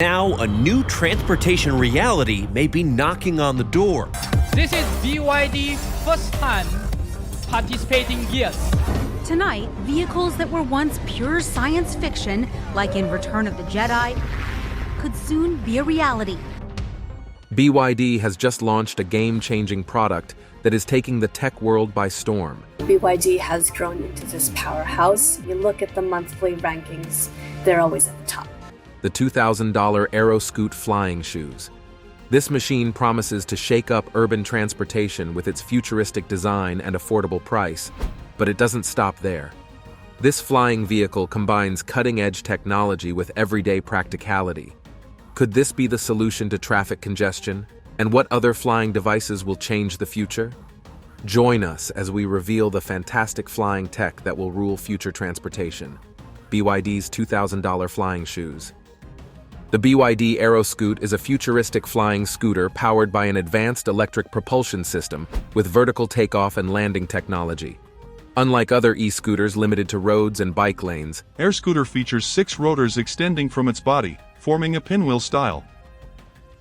Now, a new transportation reality may be knocking on the door. This is BYD's first time participating here. Tonight, vehicles that were once pure science fiction, like in Return of the Jedi, could soon be a reality. BYD has just launched a game-changing product that is taking the tech world by storm. BYD has grown into this powerhouse. You look at the monthly rankings, they're always at the top. The $2,000 AeroScoot flying shoes. This machine promises to shake up urban transportation with its futuristic design and affordable price, but it doesn't stop there. This flying vehicle combines cutting-edge technology with everyday practicality. Could this be the solution to traffic congestion? And what other flying devices will change the future? Join us as we reveal the fantastic flying tech that will rule future transportation. BYD's $2,000 flying shoes. The BYD AeroScoot is a futuristic flying scooter powered by an advanced electric propulsion system with vertical takeoff and landing technology. Unlike other e-scooters limited to roads and bike lanes, AeroScooter features 6 rotors extending from its body, forming a pinwheel style.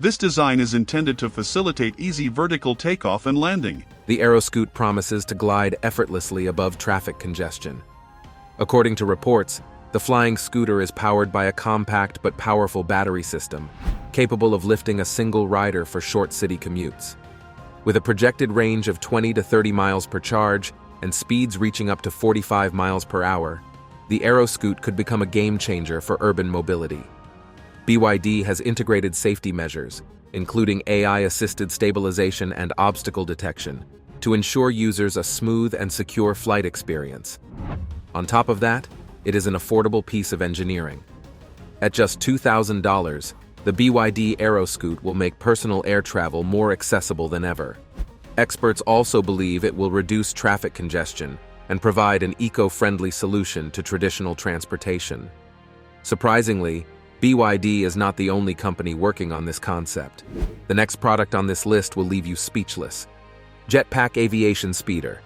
This design is intended to facilitate easy vertical takeoff and landing. The AeroScoot promises to glide effortlessly above traffic congestion. According to reports, the flying scooter is powered by a compact but powerful battery system, capable of lifting a single rider for short city commutes. With a projected range of 20 to 30 miles per charge and speeds reaching up to 45 miles per hour, the AeroScoot could become a game-changer for urban mobility. BYD has integrated safety measures, including AI-assisted stabilization and obstacle detection, to ensure users a smooth and secure flight experience. On top of that, it is an affordable piece of engineering. At just $2,000, the BYD AeroScoot will make personal air travel more accessible than ever. Experts also believe it will reduce traffic congestion and provide an eco-friendly solution to traditional transportation. Surprisingly, BYD is not the only company working on this concept. The next product on this list will leave you speechless. Jetpack Aviation Speeder.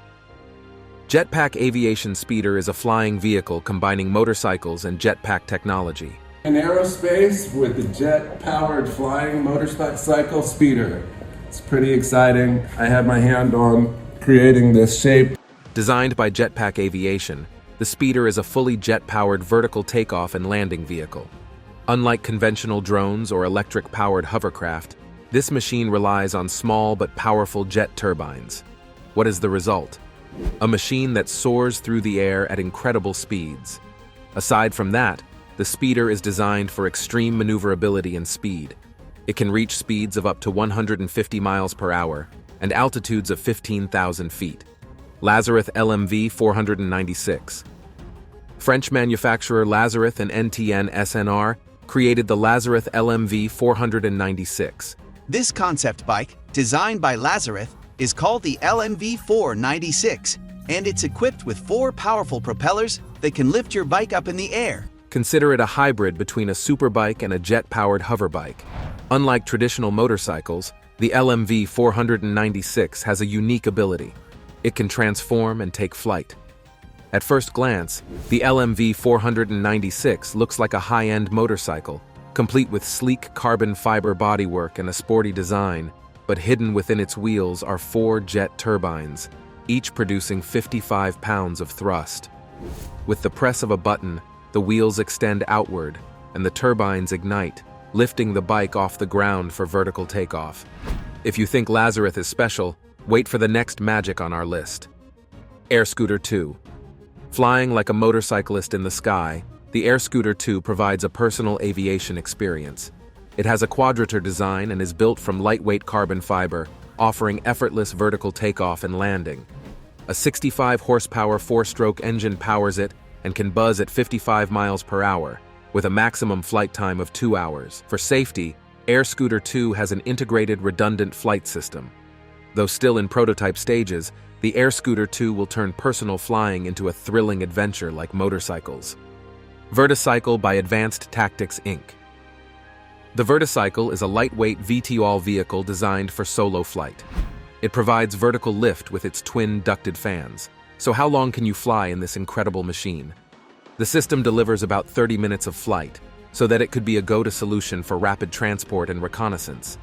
Jetpack Aviation Speeder is a flying vehicle combining motorcycles and jetpack technology. In aerospace with the jet-powered flying motorcycle speeder. It's pretty exciting. I had my hand on creating this shape. Designed by Jetpack Aviation, the speeder is a fully jet-powered vertical takeoff and landing vehicle. Unlike conventional drones or electric-powered hovercraft, this machine relies on small but powerful jet turbines. What is the result? A machine that soars through the air at incredible speeds. Aside from that, the speeder is designed for extreme maneuverability and speed. It can reach speeds of up to 150 miles per hour and altitudes of 15,000 feet. Lazareth LMV 496. French manufacturer Lazareth and NTN SNR created the Lazareth LMV 496. This concept bike, designed by Lazareth, is called the LMV 496, and it's equipped with 4 powerful propellers that can lift your bike up in the air. Consider it a hybrid between a superbike and a jet-powered hoverbike. Unlike traditional motorcycles, the LMV 496 has a unique ability. It can transform and take flight. At first glance, the LMV 496 looks like a high-end motorcycle, complete with sleek carbon fiber bodywork and a sporty design, but hidden within its wheels are 4 jet turbines, each producing 55 pounds of thrust. With the press of a button, the wheels extend outward, and the turbines ignite, lifting the bike off the ground for vertical takeoff. If you think Lazareth is special, wait for the next magic on our list. AeroScooter 2. Flying like a motorcyclist in the sky, the AeroScooter 2 provides a personal aviation experience. It has a quadrotor design and is built from lightweight carbon fiber, offering effortless vertical takeoff and landing. A 65-horsepower 4-stroke engine powers it and can buzz at 55 miles per hour, with a maximum flight time of 2 hours. For safety, AeroScooter 2 has an integrated redundant flight system. Though still in prototype stages, the AeroScooter 2 will turn personal flying into a thrilling adventure like motorcycles. Verticycle by Advanced Tactics Inc. The Verticycle is a lightweight VTOL vehicle designed for solo flight. It provides vertical lift with its twin ducted fans. So how long can you fly in this incredible machine? The system delivers about 30 minutes of flight, so that it could be a go-to solution for rapid transport and reconnaissance.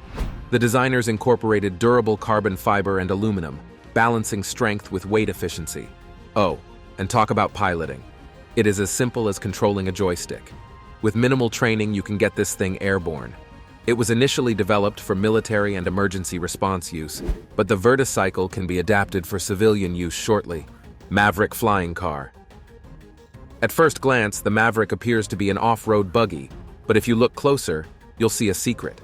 The designers incorporated durable carbon fiber and aluminum, balancing strength with weight efficiency. Oh, and talk about piloting. It is as simple as controlling a joystick. With minimal training, you can get this thing airborne. It was initially developed for military and emergency response use, but the VTOL can be adapted for civilian use shortly. Maverick flying car. At first glance, the Maverick appears to be an off-road buggy, but if you look closer, you'll see a secret.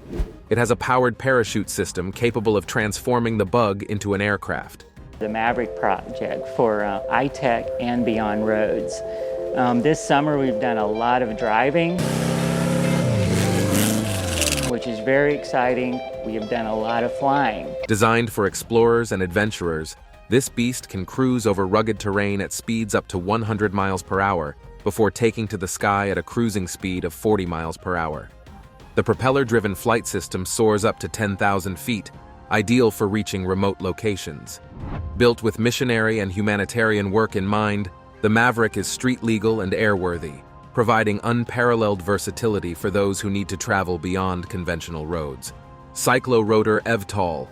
It has a powered parachute system capable of transforming the bug into an aircraft. The Maverick project for iTech and beyond roads. This summer we've done a lot of driving, which is very exciting. We have done a lot of flying. Designed for explorers and adventurers, this beast can cruise over rugged terrain at speeds up to 100 miles per hour before taking to the sky at a cruising speed of 40 miles per hour. The propeller-driven flight system soars up to 10,000 feet, ideal for reaching remote locations. Built with missionary and humanitarian work in mind, the Maverick is street-legal and airworthy, providing unparalleled versatility for those who need to travel beyond conventional roads. Rotor EVTOL.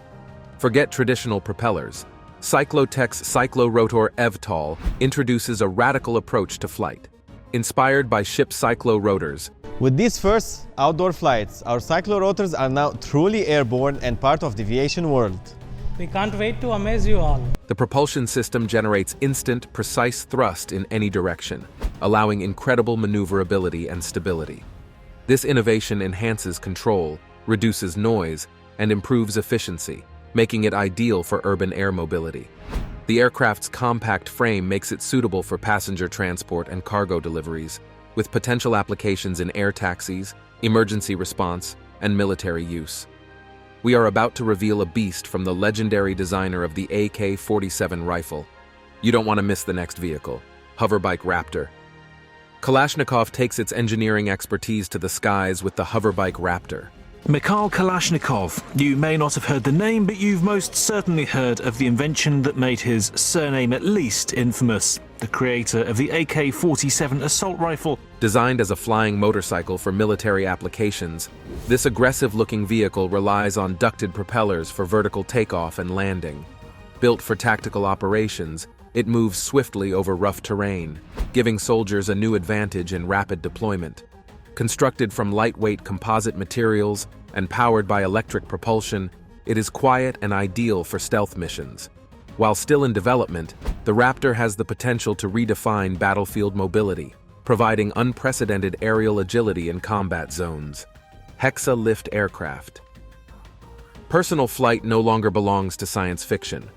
Forget traditional propellers. Cyclotech's Rotor EVTOL introduces a radical approach to flight. Inspired by ship cyclorotors, with these first outdoor flights, our cyclorotors are now truly airborne and part of the aviation world. We can't wait to amaze you all. The propulsion system generates instant, precise thrust in any direction, allowing incredible maneuverability and stability. This innovation enhances control, reduces noise, and improves efficiency, making it ideal for urban air mobility. The aircraft's compact frame makes it suitable for passenger transport and cargo deliveries, with potential applications in air taxis, emergency response, and military use. We are about to reveal a beast from the legendary designer of the AK-47 rifle. You don't want to miss the next vehicle, Hoverbike Raptor. Kalashnikov takes its engineering expertise to the skies with the Hoverbike Raptor. Mikhail Kalashnikov. You may not have heard the name, but you've most certainly heard of the invention that made his surname at least infamous. The creator of the AK-47 assault rifle. Designed as a flying motorcycle for military applications, this aggressive-looking vehicle relies on ducted propellers for vertical takeoff and landing. Built for tactical operations, it moves swiftly over rough terrain, giving soldiers a new advantage in rapid deployment. Constructed from lightweight composite materials and powered by electric propulsion, it is quiet and ideal for stealth missions. While still in development, the Raptor has the potential to redefine battlefield mobility, providing unprecedented aerial agility in combat zones. Hexa lift aircraft. Personal flight no longer belongs to science fiction.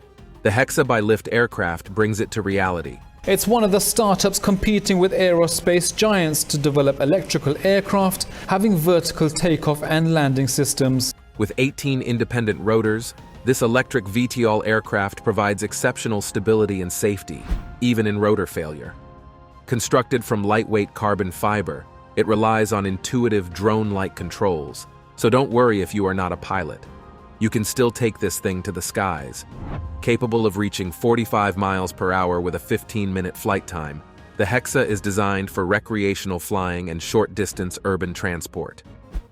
The Hexa by lift aircraft brings it to reality. It's one of the startups competing with aerospace giants to develop electrical aircraft having vertical takeoff and landing systems. With 18 independent rotors, this electric VTOL aircraft provides exceptional stability and safety, even in rotor failure. Constructed from lightweight carbon fiber, it relies on intuitive drone-like controls, so don't worry if you are not a pilot. You can still take this thing to the skies. Capable of reaching 45 miles per hour with a 15-minute flight time, the Hexa is designed for recreational flying and short-distance urban transport.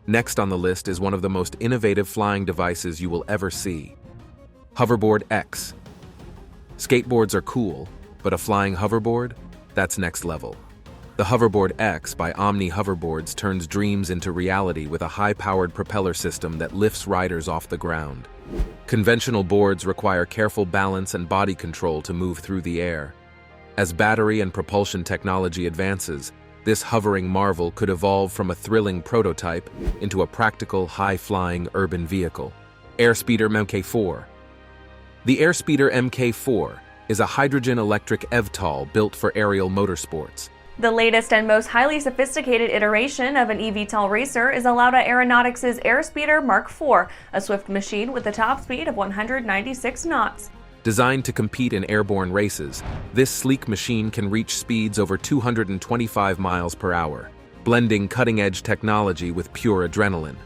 Next on the list is one of the most innovative flying devices you will ever see. Hoverboard X. Skateboards are cool, but a flying hoverboard? That's next level. The Hoverboard X by Omni Hoverboards turns dreams into reality with a high-powered propeller system that lifts riders off the ground. Conventional boards require careful balance and body control to move through the air. As battery and propulsion technology advances, this hovering marvel could evolve from a thrilling prototype into a practical, high-flying urban vehicle. Airspeeder Mk4. The Airspeeder Mk4 is a hydrogen-electric EVTOL built for aerial motorsports. The latest and most highly sophisticated iteration of an eVTOL racer is Lauda Aeronautics' Airspeeder Mark IV, a swift machine with a top speed of 196 knots. Designed to compete in airborne races, this sleek machine can reach speeds over 225 miles per hour, blending cutting-edge technology with pure adrenaline.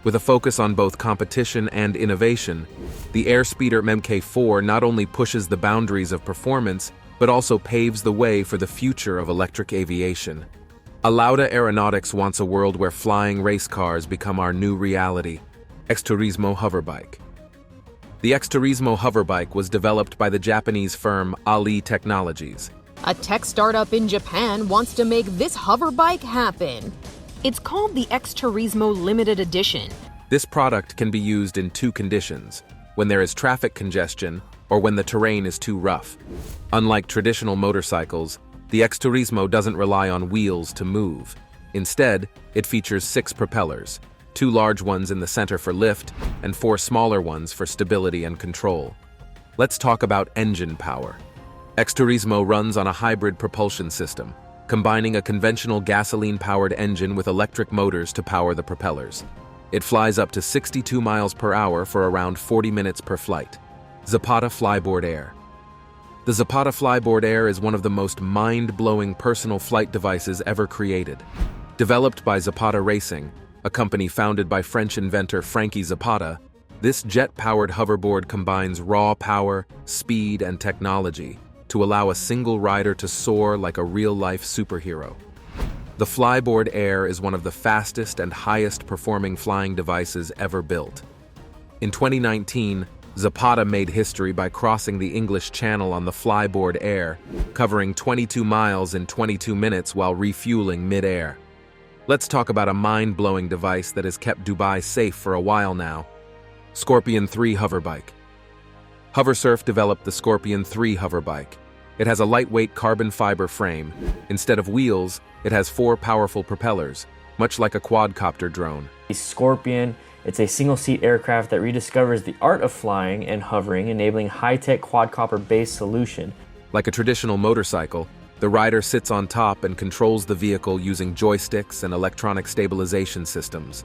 With a focus on both competition and innovation, the Airspeeder Mk4 not only pushes the boundaries of performance, but also paves the way for the future of electric aviation. Alauda Aeronautics wants a world where flying race cars become our new reality. Xturismo hoverbike. The Xturismo hoverbike was developed by the Japanese firm Ali Technologies. A tech startup in Japan wants to make this hoverbike happen. It's called the Xturismo Limited Edition. This product can be used in two conditions: when there is traffic congestion or when the terrain is too rough. Unlike traditional motorcycles, the Xturismo doesn't rely on wheels to move. Instead, it features 6 propellers, 2 large ones in the center for lift and 4 smaller ones for stability and control. Let's talk about engine power. Xturismo runs on a hybrid propulsion system, combining a conventional gasoline-powered engine with electric motors to power the propellers. It flies up to 62 miles per hour for around 40 minutes per flight. Zapata Flyboard Air. The Zapata Flyboard Air is one of the most mind-blowing personal flight devices ever created. Developed by Zapata Racing, a company founded by French inventor Frankie Zapata, this jet-powered hoverboard combines raw power, speed, and technology to allow a single rider to soar like a real-life superhero. The Flyboard Air is one of the fastest and highest-performing flying devices ever built. In 2019, Zapata made history by crossing the English Channel on the Flyboard Air, covering 22 miles in 22 minutes while refueling mid-air. Let's talk about a mind-blowing device that has kept Dubai safe for a while now. Scorpion 3 hoverbike. HoverSurf developed the Scorpion 3 hoverbike. It has a lightweight carbon fiber frame. Instead of wheels, it has 4 powerful propellers, much like a quadcopter drone. Scorpion, it's a single-seat aircraft that rediscovers the art of flying and hovering, enabling high-tech quadcopter-based solution. Like a traditional motorcycle, the rider sits on top and controls the vehicle using joysticks and electronic stabilization systems.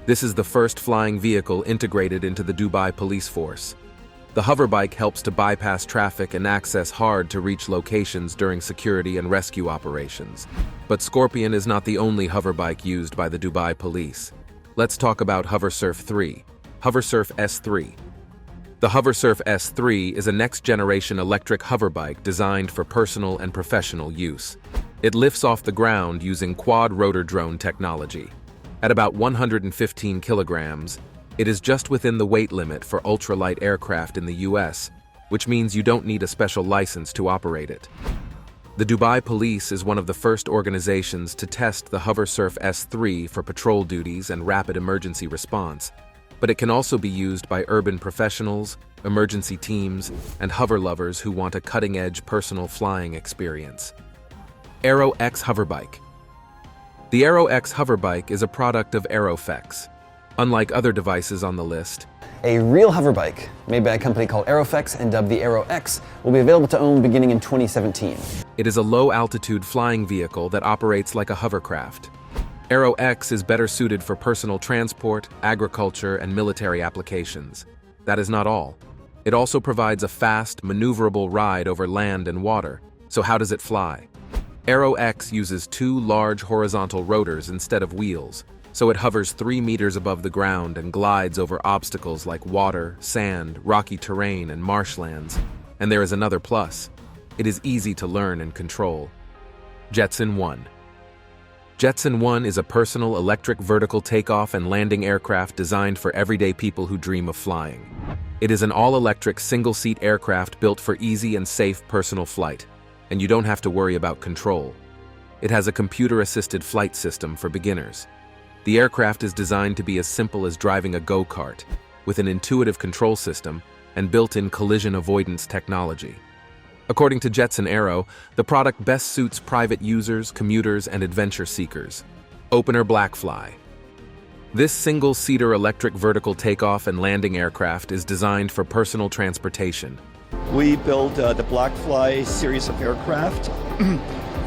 This is the first flying vehicle integrated into the Dubai police force. The hoverbike helps to bypass traffic and access hard-to-reach locations during security and rescue operations. But Scorpion is not the only hoverbike used by the Dubai police. Let's talk about HoverSurf 3, HoverSurf S3. The HoverSurf S3 is a next-generation electric hoverbike designed for personal and professional use. It lifts off the ground using quad-rotor drone technology. At about 115 kilograms, it is just within the weight limit for ultralight aircraft in the US, which means you don't need a special license to operate it. The Dubai Police is one of the first organizations to test the HoverSurf S3 for patrol duties and rapid emergency response, but it can also be used by urban professionals, emergency teams, and hover lovers who want a cutting-edge personal flying experience. AeroX Hoverbike. The AeroX Hoverbike is a product of Aerofex. Unlike other devices on the list, a real hoverbike made by a company called Aerofex and dubbed the AeroX will be available to own beginning in 2017. It is a low-altitude flying vehicle that operates like a hovercraft. AeroX is better suited for personal transport, agriculture, and military applications. That is not all. It also provides a fast, maneuverable ride over land and water. So how does it fly? AeroX uses 2 large horizontal rotors instead of wheels, so it hovers 3 meters above the ground and glides over obstacles like water, sand, rocky terrain, and marshlands. And there is another plus. It is easy to learn and control. Jetson 1. Jetson 1 is a personal electric vertical takeoff and landing aircraft designed for everyday people who dream of flying. It is an all-electric single-seat aircraft built for easy and safe personal flight, and you don't have to worry about control. It has a computer-assisted flight system for beginners. The aircraft is designed to be as simple as driving a go-kart, with an intuitive control system and built-in collision avoidance technology. According to Jetson Aero, the product best suits private users, commuters, and adventure seekers. Opener Blackfly. This single-seater electric vertical takeoff and landing aircraft is designed for personal transportation. We build the Blackfly series of aircraft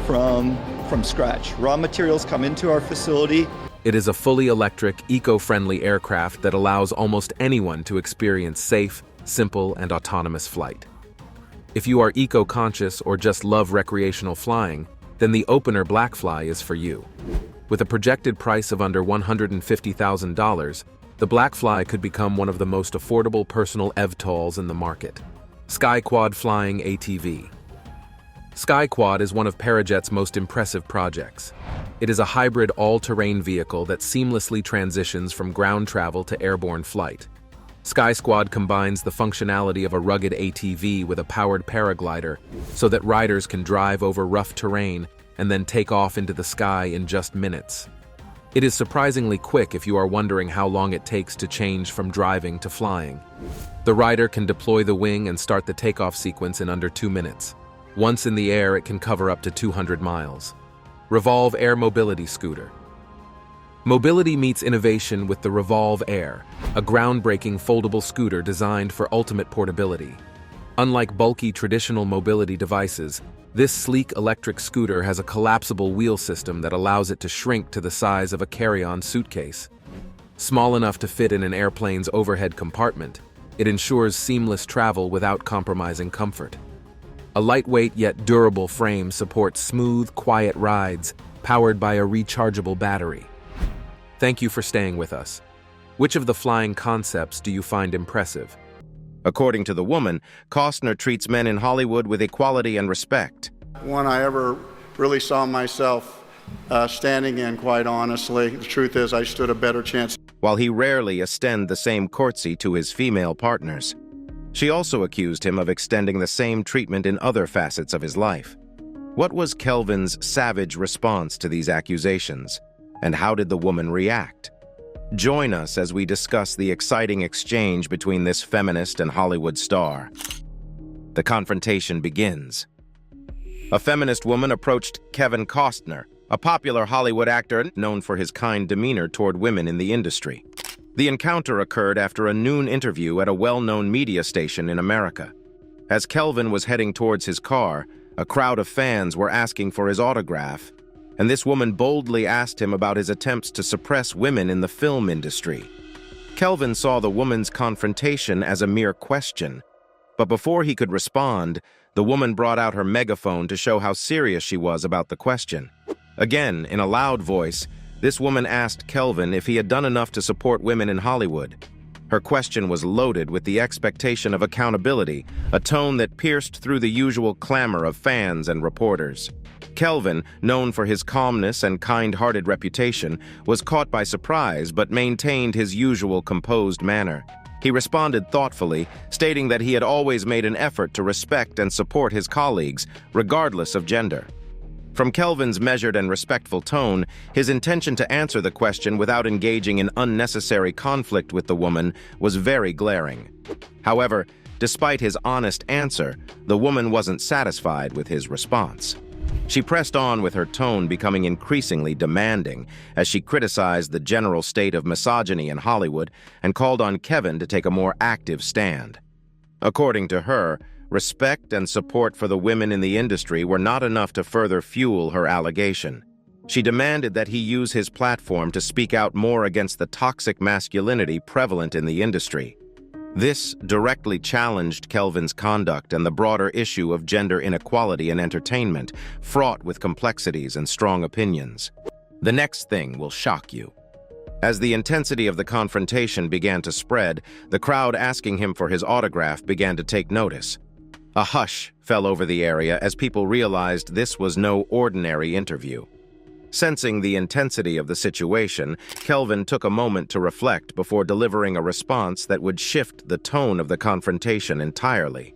from scratch. Raw materials come into our facility. It is a fully electric, eco-friendly aircraft that allows almost anyone to experience safe, simple, and autonomous flight. If you are eco-conscious or just love recreational flying, then the Opener Blackfly is for you. With a projected price of under $150,000, the Blackfly could become one of the most affordable personal EVTOLs in the market. Sky Quad Flying ATV. SkyQuad is one of Parajet's most impressive projects. It is a hybrid all-terrain vehicle that seamlessly transitions from ground travel to airborne flight. SkySquad combines the functionality of a rugged ATV with a powered paraglider so that riders can drive over rough terrain and then take off into the sky in just minutes. It is surprisingly quick if you are wondering how long it takes to change from driving to flying. The rider can deploy the wing and start the takeoff sequence in under 2 minutes. Once in the air, it can cover up to 200 miles. Revolve Air Mobility Scooter. Mobility meets innovation with the Revolve Air, a groundbreaking foldable scooter designed for ultimate portability. Unlike bulky traditional mobility devices, this sleek electric scooter has a collapsible wheel system that allows it to shrink to the size of a carry-on suitcase. Small enough to fit in an airplane's overhead compartment, it ensures seamless travel without compromising comfort. A lightweight yet durable frame supports smooth, quiet rides, powered by a rechargeable battery. Thank you for staying with us. Which of the flying concepts do you find impressive? According to the woman, Costner treats men in Hollywood with equality and respect. One I ever really saw myself standing in, quite honestly. The truth is, I stood a better chance. While he rarely extends the same courtesy to his female partners. She also accused him of extending the same treatment in other facets of his life. What was Kelvin's savage response to these accusations, and how did the woman react? Join us as we discuss the exciting exchange between this feminist and Hollywood star. The confrontation begins. A feminist woman approached Kevin Costner, a popular Hollywood actor known for his kind demeanor toward women in the industry. The encounter occurred after a noon interview at a well-known media station in America. As Kelvin was heading towards his car, a crowd of fans were asking for his autograph, and this woman boldly asked him about his attempts to suppress women in the film industry. Kelvin saw the woman's confrontation as a mere question, but before he could respond, the woman brought out her megaphone to show how serious she was about the question. Again, in a loud voice, this woman asked Kelvin if he had done enough to support women in Hollywood. Her question was loaded with the expectation of accountability, a tone that pierced through the usual clamor of fans and reporters. Kelvin, known for his calmness and kind-hearted reputation, was caught by surprise but maintained his usual composed manner. He responded thoughtfully, stating that he had always made an effort to respect and support his colleagues, regardless of gender. From Kelvin's measured and respectful tone, his intention to answer the question without engaging in unnecessary conflict with the woman was very glaring. However, despite his honest answer, the woman wasn't satisfied with his response. She pressed on with her tone becoming increasingly demanding as she criticized the general state of misogyny in Hollywood and called on Kevin to take a more active stand. According to her, respect and support for the women in the industry were not enough to further fuel her allegation. She demanded that he use his platform to speak out more against the toxic masculinity prevalent in the industry. This directly challenged Kelvin's conduct and the broader issue of gender inequality in entertainment, fraught with complexities and strong opinions. The next thing will shock you. As the intensity of the confrontation began to spread, the crowd asking him for his autograph began to take notice. A hush fell over the area as people realized this was no ordinary interview. Sensing the intensity of the situation, Kelvin took a moment to reflect before delivering a response that would shift the tone of the confrontation entirely.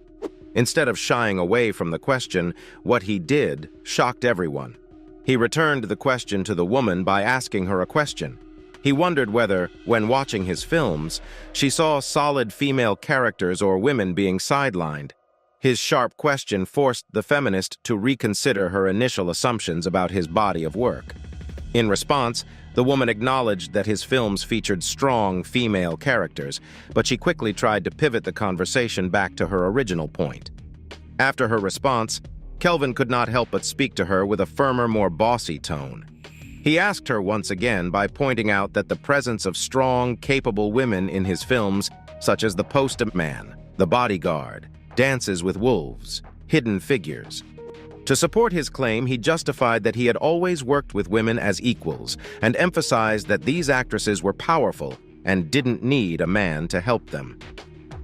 Instead of shying away from the question, what he did shocked everyone. He returned the question to the woman by asking her a question. He wondered whether, when watching his films, she saw solid female characters or women being sidelined. His sharp question forced the feminist to reconsider her initial assumptions about his body of work. In response, the woman acknowledged that his films featured strong female characters, but she quickly tried to pivot the conversation back to her original point. After her response, Kelvin could not help but speak to her with a firmer, more bossy tone. He asked her once again by pointing out that the presence of strong, capable women in his films, such as The Postman, The Bodyguard, Dances with Wolves, Hidden Figures. To support his claim, he justified that he had always worked with women as equals and emphasized that these actresses were powerful and didn't need a man to help them.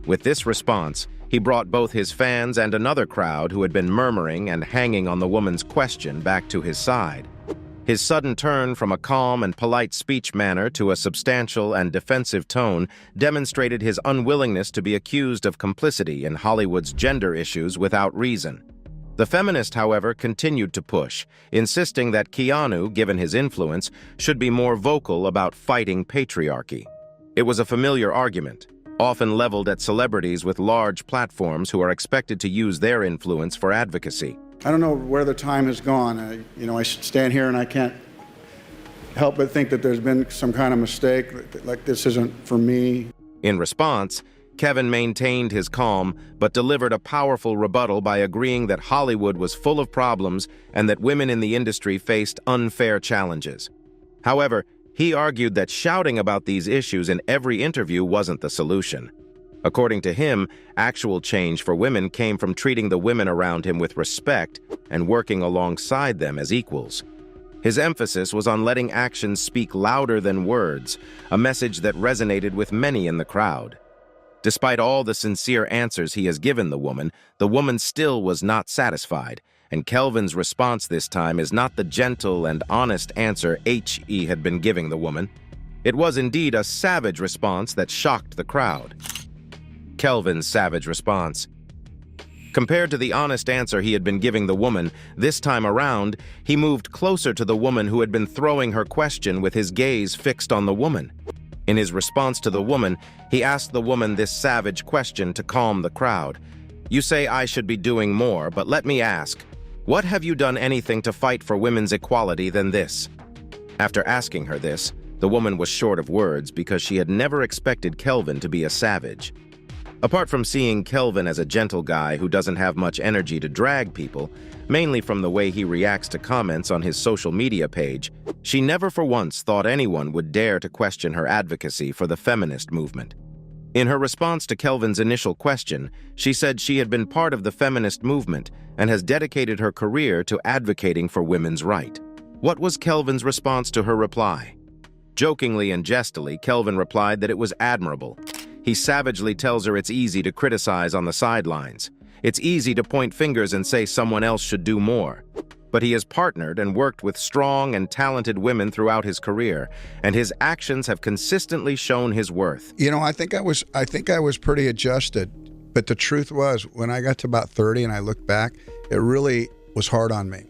With this response, He brought both his fans and another crowd who had been murmuring and hanging on the woman's question back to his side. His sudden turn from a calm and polite speech manner to a substantial and defensive tone demonstrated his unwillingness to be accused of complicity in Hollywood's gender issues without reason. The feminist, however, continued to push, insisting that Keanu, given his influence, should be more vocal about fighting patriarchy. It was a familiar argument, often leveled at celebrities with large platforms who are expected to use their influence for advocacy. I don't know where the time has gone. I stand here and I can't help but think that there's been some kind of mistake, like this isn't for me. In response, Kevin maintained his calm but delivered a powerful rebuttal by agreeing that Hollywood was full of problems and that women in the industry faced unfair challenges. However, he argued that shouting about these issues in every interview wasn't the solution. According to him, actual change for women came from treating the women around him with respect and working alongside them as equals. His emphasis was on letting actions speak louder than words, a message that resonated with many in the crowd. Despite all the sincere answers he has given the woman still was not satisfied, and Kelvin's response this time is not the gentle and honest answer He had been giving the woman. It was indeed a savage response that shocked the crowd. Kelvin's savage response. Compared to the honest answer he had been giving the woman, this time around, he moved closer to the woman who had been throwing her question with his gaze fixed on the woman. In his response to the woman, he asked the woman this savage question to calm the crowd. "You say I should be doing more, but let me ask, what have you done anything to fight for women's equality than this?" After asking her this, the woman was short of words because she had never expected Kelvin to be a savage. Apart from seeing Kelvin as a gentle guy who doesn't have much energy to drag people, mainly from the way he reacts to comments on his social media page, she never for once thought anyone would dare to question her advocacy for the feminist movement. In her response to Kelvin's initial question, she said she had been part of the feminist movement and has dedicated her career to advocating for women's right. What was Kelvin's response to her reply? Jokingly and jestily, Kelvin replied that it was admirable. He savagely tells her it's easy to criticize on the sidelines. It's easy to point fingers and say someone else should do more. But he has partnered and worked with strong and talented women throughout his career, and his actions have consistently shown his worth. You know, I think I was pretty adjusted, but the truth was, when I got to about 30 and I looked back, it really was hard on me.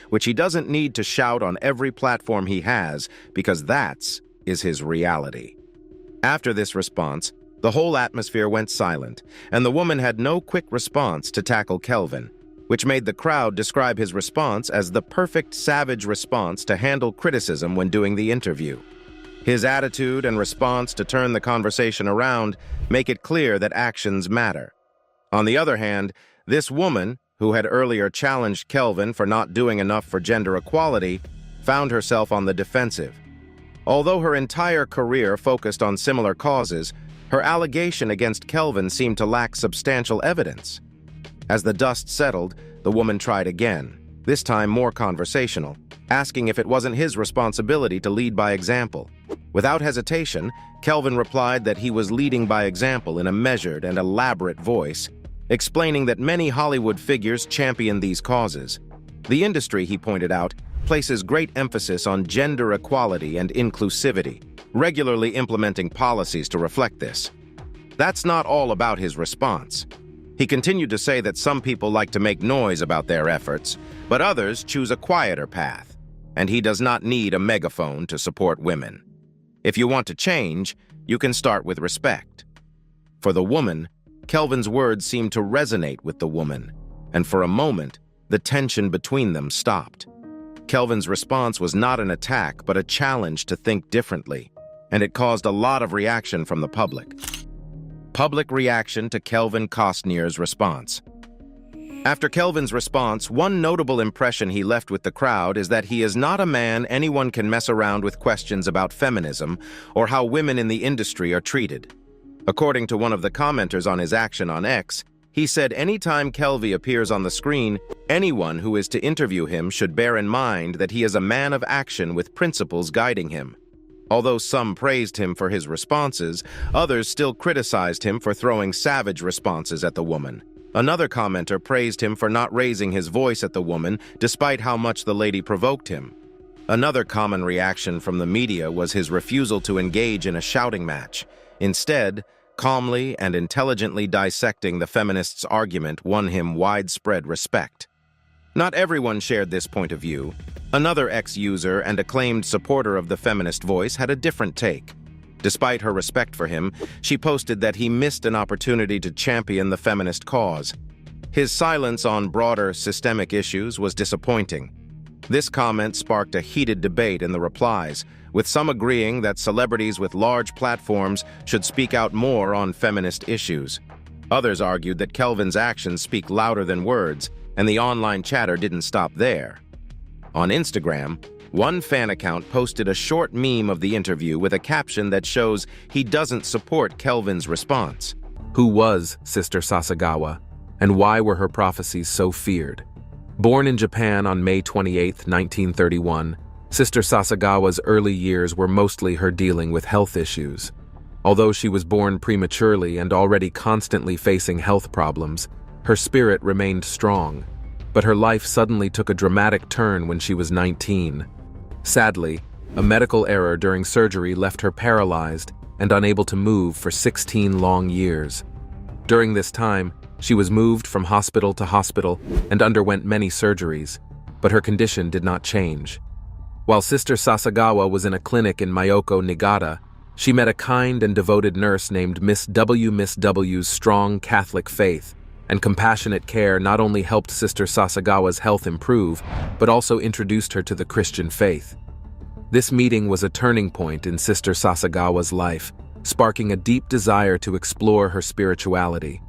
Which he doesn't need to shout on every platform he has, because that's his reality. After this response, the whole atmosphere went silent, and the woman had no quick response to tackle Kelvin, which made the crowd describe his response as the perfect savage response to handle criticism when doing the interview. His attitude and response to turn the conversation around make it clear that actions matter. On the other hand, this woman, who had earlier challenged Kelvin for not doing enough for gender equality, found herself on the defensive. Although her entire career focused on similar causes, her allegation against Kelvin seemed to lack substantial evidence. As the dust settled, the woman tried again, this time more conversational, asking if it wasn't his responsibility to lead by example. Without hesitation, Kelvin replied that he was leading by example in a measured and elaborate voice, explaining that many Hollywood figures champion these causes. The industry, he pointed out, places great emphasis on gender equality and inclusivity, regularly implementing policies to reflect this. That's not all about his response. He continued to say that some people like to make noise about their efforts, but others choose a quieter path, and he does not need a megaphone to support women. If you want to change, you can start with respect. For the woman, Kelvin's words seemed to resonate with the woman, and for a moment, the tension between them stopped. Kelvin's response was not an attack, but a challenge to think differently, and it caused a lot of reaction from the public. Public reaction to Kelvin Costner's response. After Kelvin's response, one notable impression he left with the crowd is that he is not a man anyone can mess around with questions about feminism or how women in the industry are treated. According to one of the commenters on his action on X, he said anytime Kelvin appears on the screen, anyone who is to interview him should bear in mind that he is a man of action with principles guiding him. Although some praised him for his responses, others still criticized him for throwing savage responses at the woman. Another commenter praised him for not raising his voice at the woman despite how much the lady provoked him. Another common reaction from the media was his refusal to engage in a shouting match. Instead, calmly and intelligently dissecting the feminists' argument won him widespread respect. Not everyone shared this point of view. Another ex-user and acclaimed supporter of the feminist voice had a different take. Despite her respect for him, she posted that he missed an opportunity to champion the feminist cause. His silence on broader systemic issues was disappointing. This comment sparked a heated debate in the replies, with some agreeing that celebrities with large platforms should speak out more on feminist issues. Others argued that Kelvin's actions speak louder than words, and the online chatter didn't stop there. On Instagram, one fan account posted a short meme of the interview with a caption that shows he doesn't support Kelvin's response. Who was Sister Sasagawa, and why were her prophecies so feared? Born in Japan on May 28, 1931, Sister Sasagawa's early years were mostly her dealing with health issues. Although she was born prematurely and already constantly facing health problems, her spirit remained strong. But her life suddenly took a dramatic turn when she was 19. Sadly, a medical error during surgery left her paralyzed and unable to move for 16 long years. During this time, she was moved from hospital to hospital and underwent many surgeries, but her condition did not change. While Sister Sasagawa was in a clinic in Myoko, Niigata, she met a kind and devoted nurse named Miss W. Miss W's strong Catholic faith and compassionate care not only helped Sister Sasagawa's health improve, but also introduced her to the Christian faith. This meeting was a turning point in Sister Sasagawa's life, sparking a deep desire to explore her spirituality.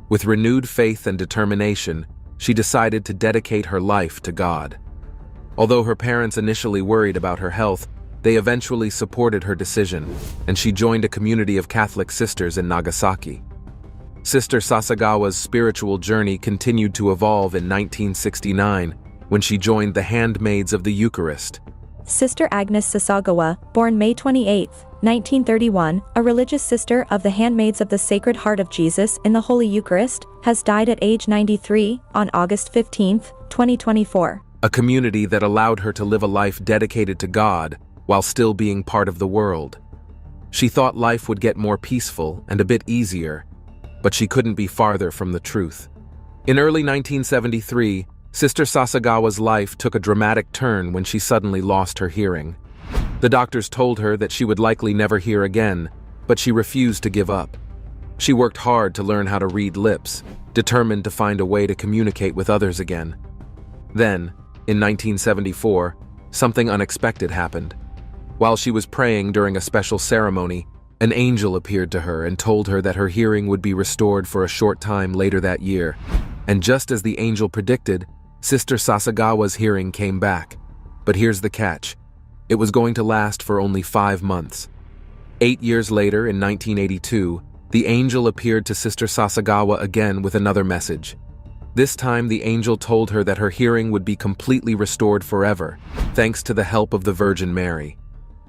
With renewed faith and determination, she decided to dedicate her life to God. Although her parents initially worried about her health, they eventually supported her decision, and she joined a community of Catholic sisters in Nagasaki. Sister Sasagawa's spiritual journey continued to evolve in 1969 when she joined the Handmaids of the Eucharist. Sister Agnes Sasagawa, born May 28, 1931, a religious sister of the Handmaids of the Sacred Heart of Jesus in the Holy Eucharist, has died at age 93 on August 15, 2024. A community that allowed her to live a life dedicated to God while still being part of the world. She thought life would get more peaceful and a bit easier, but she couldn't be farther from the truth. In early 1973, Sister Sasagawa's life took a dramatic turn when she suddenly lost her hearing. The doctors told her that she would likely never hear again, but she refused to give up. She worked hard to learn how to read lips, determined to find a way to communicate with others again. Then, in 1974, something unexpected happened. While she was praying during a special ceremony, an angel appeared to her and told her that her hearing would be restored for a short time later that year. And just as the angel predicted, Sister Sasagawa's hearing came back. But here's the catch. It was going to last for only 5 months. 8 years later, in 1982, the angel appeared to Sister Sasagawa again with another message. This time, the angel told her that her hearing would be completely restored forever, thanks to the help of the Virgin Mary.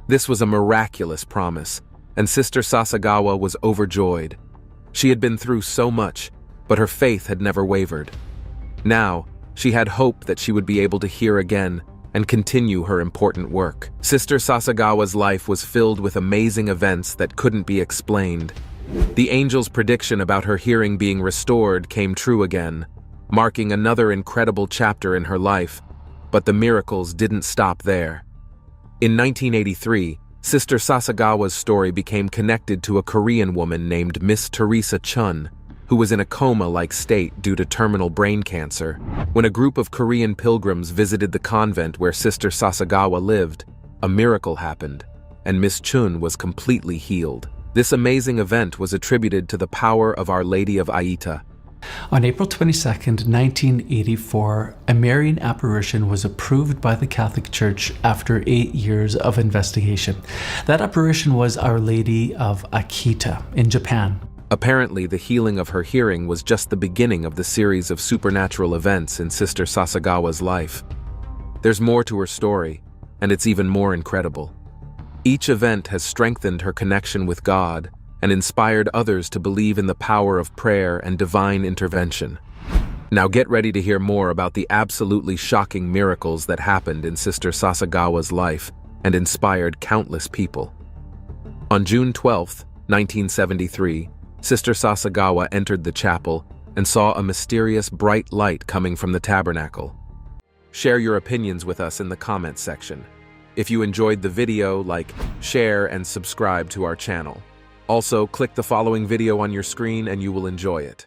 This was a miraculous promise, and Sister Sasagawa was overjoyed. She had been through so much, but her faith had never wavered. Now, she had hope that she would be able to hear again and continue her important work. Sister Sasagawa's life was filled with amazing events that couldn't be explained. The angel's prediction about her hearing being restored came true again, marking another incredible chapter in her life, but the miracles didn't stop there. In 1983, Sister Sasagawa's story became connected to a Korean woman named Miss Teresa Chun, who was in a coma-like state due to terminal brain cancer. When a group of Korean pilgrims visited the convent where Sister Sasagawa lived, a miracle happened, and Miss Chun was completely healed. This amazing event was attributed to the power of Our Lady of Aita. On April 22, 1984, a Marian apparition was approved by the Catholic Church after 8 years of investigation. That apparition was Our Lady of Akita in Japan. Apparently, the healing of her hearing was just the beginning of the series of supernatural events in Sister Sasagawa's life. There's more to her story, and it's even more incredible. Each event has strengthened her connection with God and inspired others to believe in the power of prayer and divine intervention. Now get ready to hear more about the absolutely shocking miracles that happened in Sister Sasagawa's life and inspired countless people. On June 12, 1973, Sister Sasagawa entered the chapel and saw a mysterious bright light coming from the tabernacle. Share your opinions with us in the comments section. If you enjoyed the video, like, share, and subscribe to our channel. Also, click the following video on your screen and you will enjoy it.